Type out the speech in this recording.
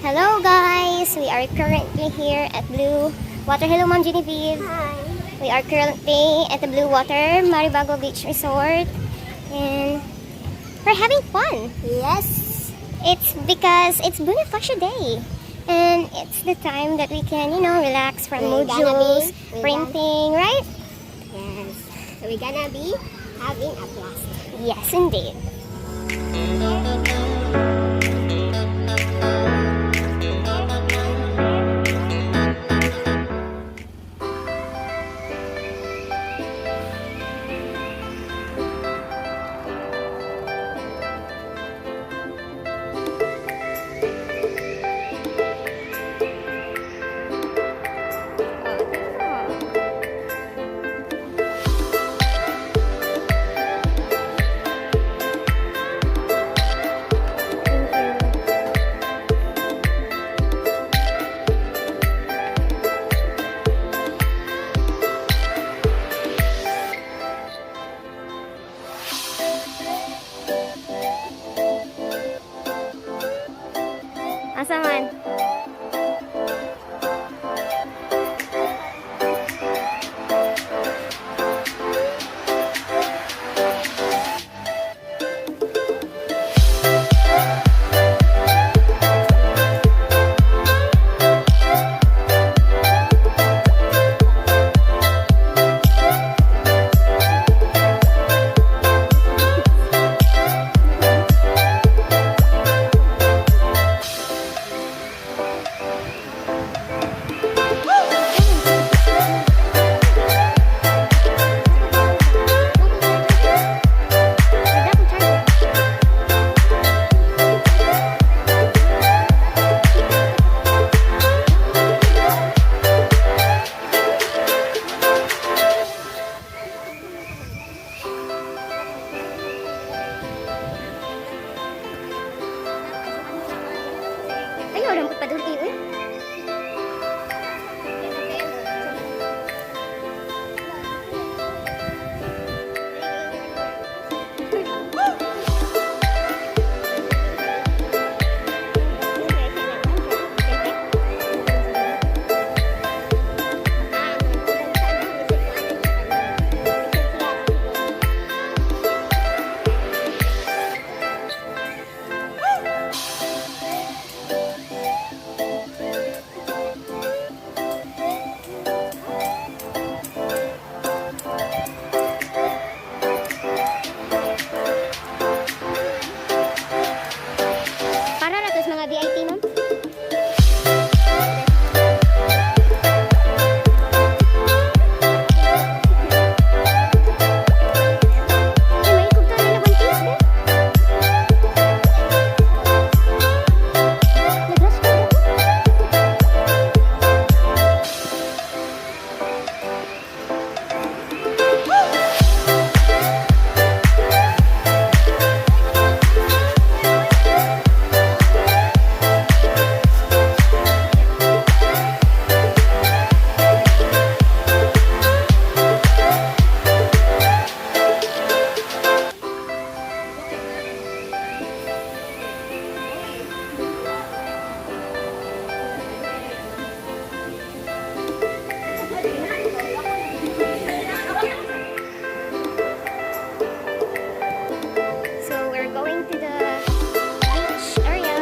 Hello guys! We are currently here at Bluewater. Hello Ma'am Genevieve. Hi. We are currently at the Bluewater Maribago Beach Resort and we're having fun. Yes. It's because it's Bonifacio Day and it's the time that we can, relax from We're modules, we're printing, right? Yes. So we're gonna be having a blast. Yes, indeed. Asa man? Ayaw, rambut pa duli, eh. Para na tos mga VIP, ma'am? Ay, may ikog ka na buntis, eh. Nagras ka na po. So we're going to the beach area.